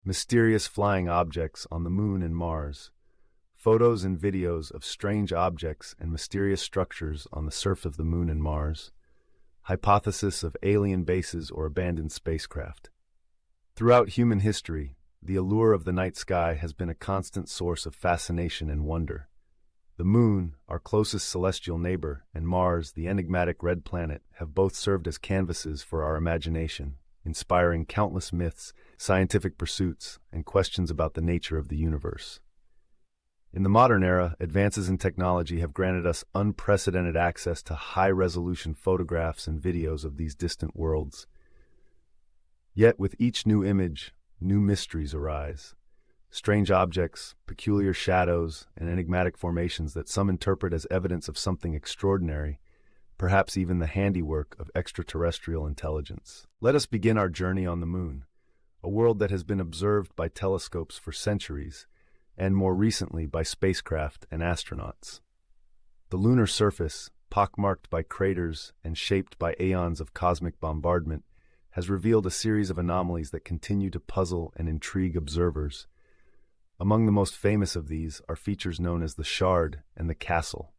Mysterious flying objects on the Moon and Mars. Photos and videos of strange objects and mysterious structures on the surface of the Moon and Mars. Hypothesis of alien bases or abandoned spacecraft. Throughout human history, the allure of the night sky has been a constant source of fascination and wonder. The Moon, our closest celestial neighbor, and Mars, the enigmatic red planet, have both served as canvases for our imagination, inspiring countless myths, scientific pursuits, and questions about the nature of the universe. In the modern era, advances in technology have granted us unprecedented access to high-resolution photographs and videos of these distant worlds. Yet with each new image, new mysteries arise. Strange objects, peculiar shadows, and enigmatic formations that some interpret as evidence of something extraordinary, perhaps even the handiwork of extraterrestrial intelligence. Let us begin our journey on the Moon, a world that has been observed by telescopes for centuries, and more recently by spacecraft and astronauts. The lunar surface, pockmarked by craters and shaped by aeons of cosmic bombardment, has revealed a series of anomalies that continue to puzzle and intrigue observers. Among the most famous of these are features known as the shard and the castle.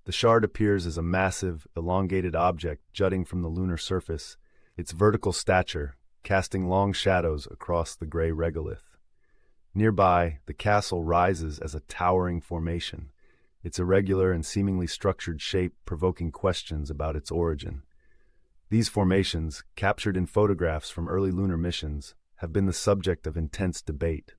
The shard appears as a massive, elongated object jutting from the lunar surface, its vertical stature casting long shadows across the gray regolith. Nearby, the castle rises as a towering formation, its irregular and seemingly structured shape provoking questions about its origin. These formations, captured in photographs from early lunar missions, have been the subject of intense debate.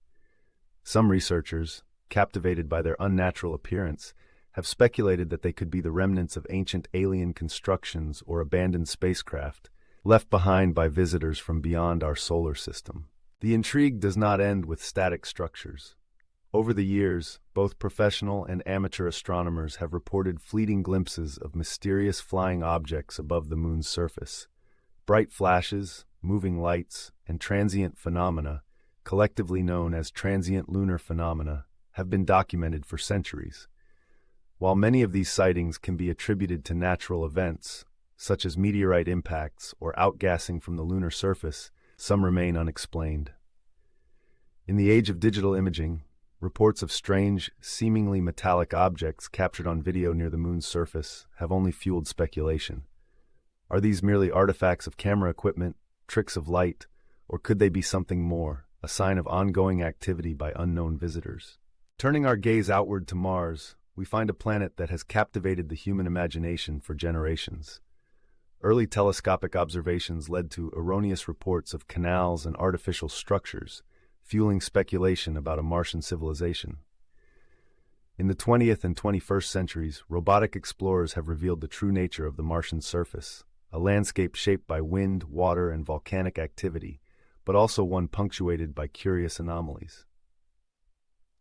Some researchers, captivated by their unnatural appearance, have speculated that they could be the remnants of ancient alien constructions or abandoned spacecraft, left behind by visitors from beyond our solar system. The intrigue does not end with static structures. Over the years, both professional and amateur astronomers have reported fleeting glimpses of mysterious flying objects above the Moon's surface. Bright flashes, moving lights, and transient phenomena, collectively known as transient lunar phenomena, have been documented for centuries. While many of these sightings can be attributed to natural events, such as meteorite impacts or outgassing from the lunar surface, some remain unexplained. In the age of digital imaging, reports of strange, seemingly metallic objects captured on video near the Moon's surface have only fueled speculation. Are these merely artifacts of camera equipment, tricks of light, or could they be something more, a sign of ongoing activity by unknown visitors? Turning our gaze outward to Mars, we find a planet that has captivated the human imagination for generations. Early telescopic observations led to erroneous reports of canals and artificial structures, fueling speculation about a Martian civilization. In the 20th and 21st centuries, robotic explorers have revealed the true nature of the Martian surface, a landscape shaped by wind, water, and volcanic activity, but also one punctuated by curious anomalies.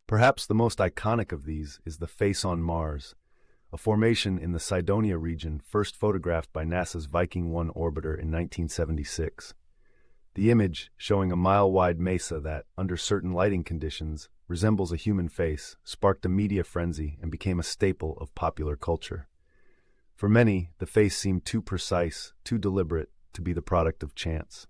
Perhaps the most iconic of these is the face on Mars, a formation in the Cydonia region first photographed by NASA's Viking 1 orbiter in 1976. The image, showing a mile-wide mesa that, under certain lighting conditions, resembles a human face, sparked a media frenzy and became a staple of popular culture. For many, the face seemed too precise, too deliberate, to be the product of chance.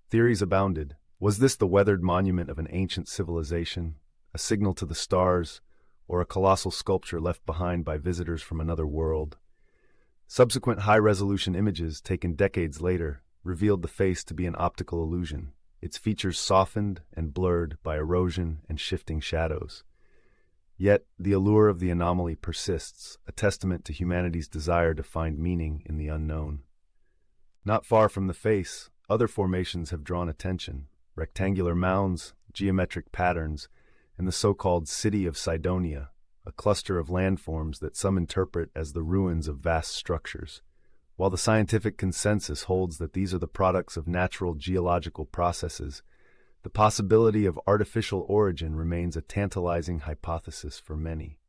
Theories abounded. Was this the weathered monument of an ancient civilization, a signal to the stars, or a colossal sculpture left behind by visitors from another world? Subsequent high-resolution images taken decades later revealed the face to be an optical illusion, its features softened and blurred by erosion and shifting shadows. Yet, the allure of the anomaly persists, a testament to humanity's desire to find meaning in the unknown. Not far from the face, other formations have drawn attention: rectangular mounds, geometric patterns, and the so-called City of Cydonia, a cluster of landforms that some interpret as the ruins of vast structures. While the scientific consensus holds that these are the products of natural geological processes, the possibility of artificial origin remains a tantalizing hypothesis for many.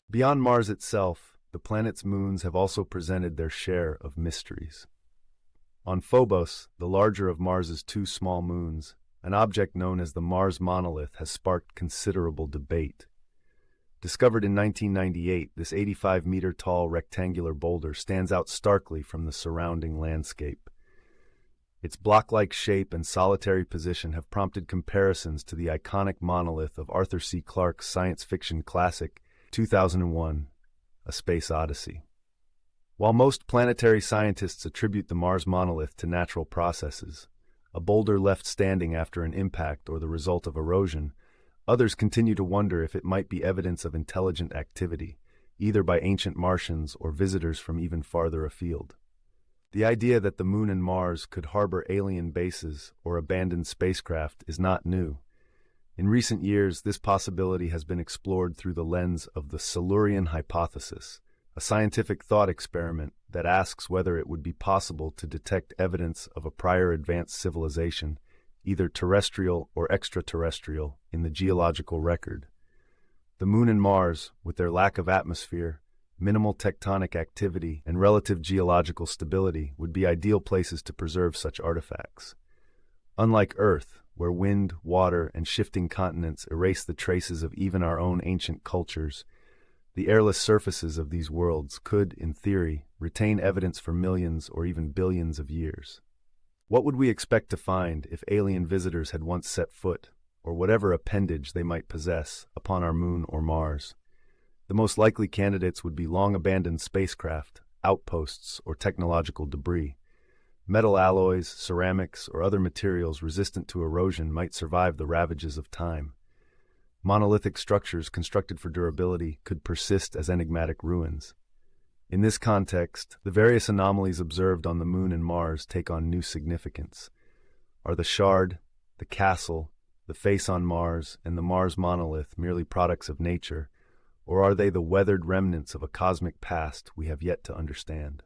Beyond Mars itself, the planet's moons have also presented their share of mysteries. On Phobos, the larger of Mars's two small moons, an object known as the Mars monolith has sparked considerable debate. Discovered in 1998, this 85-meter-tall rectangular boulder stands out starkly from the surrounding landscape. Its block-like shape and solitary position have prompted comparisons to the iconic monolith of Arthur C. Clarke's science fiction classic, 2001, A Space Odyssey. While most planetary scientists attribute the Mars monolith to natural processes, a boulder left standing after an impact or the result of erosion, others continue to wonder if it might be evidence of intelligent activity, either by ancient Martians or visitors from even farther afield. The idea that the Moon and Mars could harbor alien bases or abandoned spacecraft is not new. In recent years, this possibility has been explored through the lens of the Silurian hypothesis, a scientific thought experiment that asks whether it would be possible to detect evidence of a prior advanced civilization, either terrestrial or extraterrestrial, in the geological record. The Moon and Mars, with their lack of atmosphere, minimal tectonic activity, and relative geological stability, would be ideal places to preserve such artifacts. Unlike Earth, where wind, water, and shifting continents erase the traces of even our own ancient cultures, the airless surfaces of these worlds could, in theory, retain evidence for millions or even billions of years. What would we expect to find if alien visitors had once set foot, or whatever appendage they might possess, upon our Moon or Mars? The most likely candidates would be long-abandoned spacecraft, outposts, or technological debris. Metal alloys, ceramics, or other materials resistant to erosion might survive the ravages of time. Monolithic structures constructed for durability could persist as enigmatic ruins. In this context, the various anomalies observed on the Moon and Mars take on new significance. Are the shard, the castle, the face on Mars, and the Mars monolith merely products of nature, or are they the weathered remnants of a cosmic past we have yet to understand?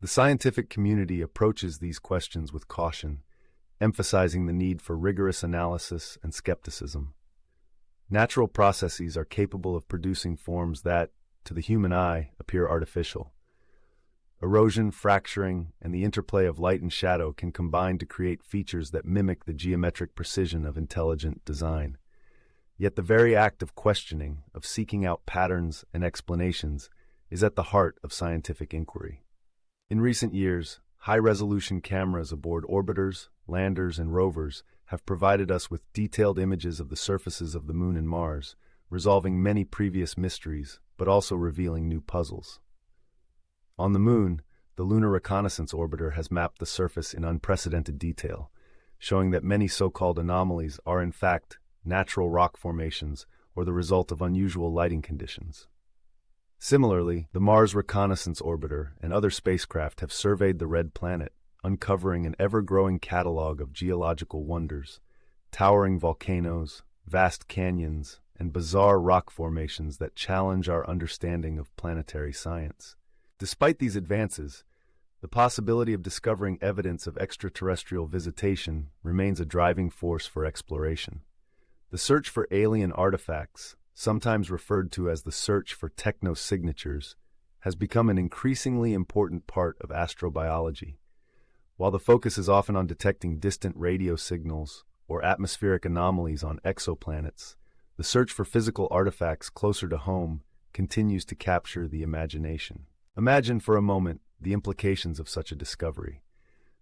The scientific community approaches these questions with caution, emphasizing the need for rigorous analysis and skepticism. Natural processes are capable of producing forms that, to the human eye, appear artificial. Erosion, fracturing, and the interplay of light and shadow can combine to create features that mimic the geometric precision of intelligent design. Yet the very act of questioning, of seeking out patterns and explanations, is at the heart of scientific inquiry. In recent years, high-resolution cameras aboard orbiters, landers, and rovers have provided us with detailed images of the surfaces of the Moon and Mars, resolving many previous mysteries, but also revealing new puzzles. On the Moon, the Lunar Reconnaissance Orbiter has mapped the surface in unprecedented detail, showing that many so-called anomalies are in fact natural rock formations or the result of unusual lighting conditions. Similarly, the Mars Reconnaissance Orbiter and other spacecraft have surveyed the Red Planet, uncovering an ever-growing catalog of geological wonders, towering volcanoes, vast canyons, and bizarre rock formations that challenge our understanding of planetary science. Despite these advances, the possibility of discovering evidence of extraterrestrial visitation remains a driving force for exploration. The search for alien artifacts, sometimes referred to as the search for technosignatures, has become an increasingly important part of astrobiology. While the focus is often on detecting distant radio signals or atmospheric anomalies on exoplanets, the search for physical artifacts closer to home continues to capture the imagination. Imagine for a moment the implications of such a discovery.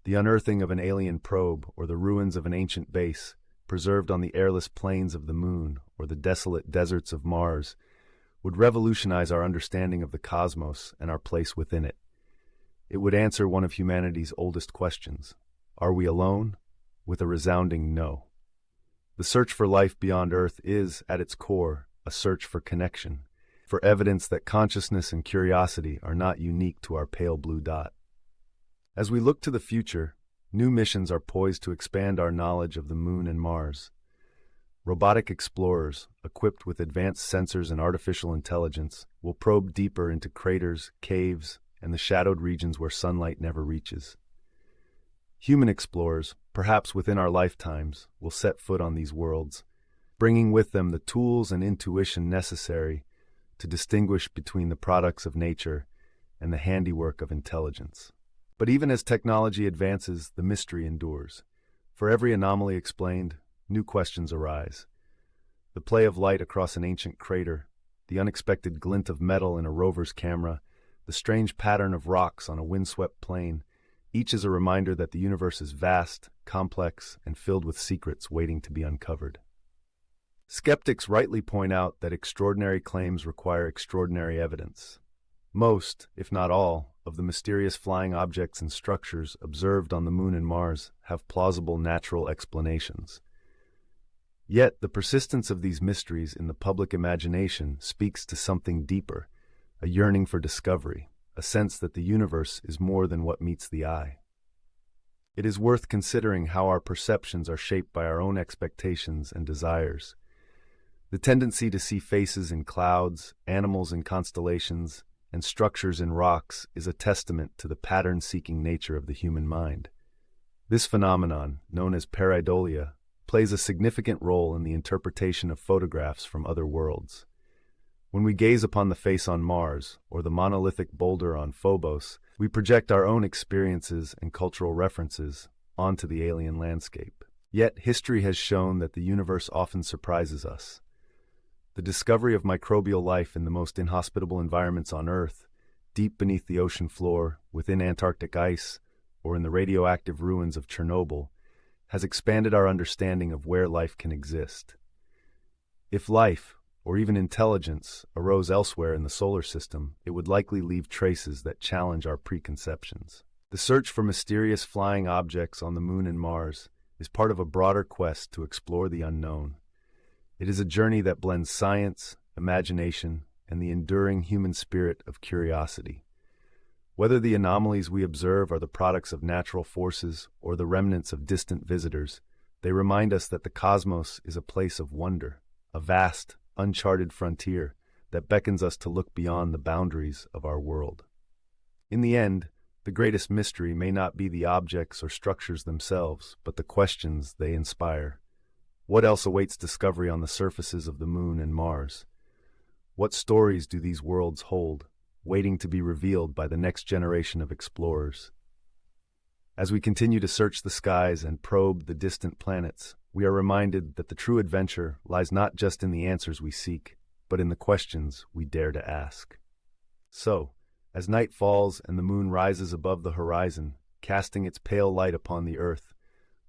The unearthing of an alien probe or the ruins of an ancient base, preserved on the airless plains of the Moon or the desolate deserts of Mars, would revolutionize our understanding of the cosmos and our place within it. It would answer one of humanity's oldest questions: are we alone? With a resounding no. The search for life beyond Earth is, at its core, a search for connection, for evidence that consciousness and curiosity are not unique to our pale blue dot. As we look to the future, new missions are poised to expand our knowledge of the Moon and Mars. Robotic explorers, equipped with advanced sensors and artificial intelligence, will probe deeper into craters, caves, and the shadowed regions where sunlight never reaches. Human explorers, perhaps within our lifetimes, will set foot on these worlds, bringing with them the tools and intuition necessary to distinguish between the products of nature and the handiwork of intelligence. But even as technology advances, the mystery endures. For every anomaly explained, new questions arise. The play of light across an ancient crater, the unexpected glint of metal in a rover's camera, the strange pattern of rocks on a windswept plain, Each is a reminder that the universe is vast, complex, and filled with secrets waiting to be uncovered. Skeptics rightly point out that extraordinary claims require extraordinary evidence. Most, if not all, of the mysterious flying objects and structures observed on the Moon and Mars have plausible natural explanations. Yet, the persistence of these mysteries in the public imagination speaks to something deeper, a yearning for discovery, a sense that the universe is more than what meets the eye. It is worth considering how our perceptions are shaped by our own expectations and desires. The tendency to see faces in clouds, animals in constellations, and structures in rocks is a testament to the pattern-seeking nature of the human mind. This phenomenon, known as pareidolia, plays a significant role in the interpretation of photographs from other worlds. When we gaze upon the face on Mars, or the monolithic boulder on Phobos, we project our own experiences and cultural references onto the alien landscape. Yet, history has shown that the universe often surprises us. The discovery of microbial life in the most inhospitable environments on Earth, deep beneath the ocean floor, within Antarctic ice, or in the radioactive ruins of Chernobyl, has expanded our understanding of where life can exist. If life, or even intelligence, arose elsewhere in the solar system, it would likely leave traces that challenge our preconceptions. The search for mysterious flying objects on the Moon and Mars is part of a broader quest to explore the unknown. It is a journey that blends science, imagination, and the enduring human spirit of curiosity. Whether the anomalies we observe are the products of natural forces or the remnants of distant visitors, they remind us that the cosmos is a place of wonder, a vast, uncharted frontier that beckons us to look beyond the boundaries of our world. In the end, the greatest mystery may not be the objects or structures themselves, but the questions they inspire. What else awaits discovery on the surfaces of the Moon and Mars? What stories do these worlds hold, waiting to be revealed by the next generation of explorers? As we continue to search the skies and probe the distant planets, we are reminded that the true adventure lies not just in the answers we seek, but in the questions we dare to ask. So, as night falls and the moon rises above the horizon, casting its pale light upon the earth,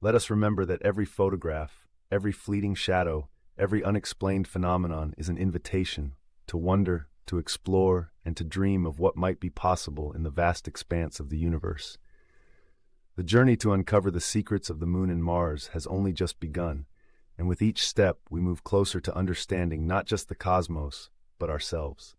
let us remember that every photograph, every fleeting shadow, every unexplained phenomenon is an invitation to wonder, to explore, and to dream of what might be possible in the vast expanse of the universe. The journey to uncover the secrets of the Moon and Mars has only just begun, and with each step we move closer to understanding not just the cosmos, but ourselves.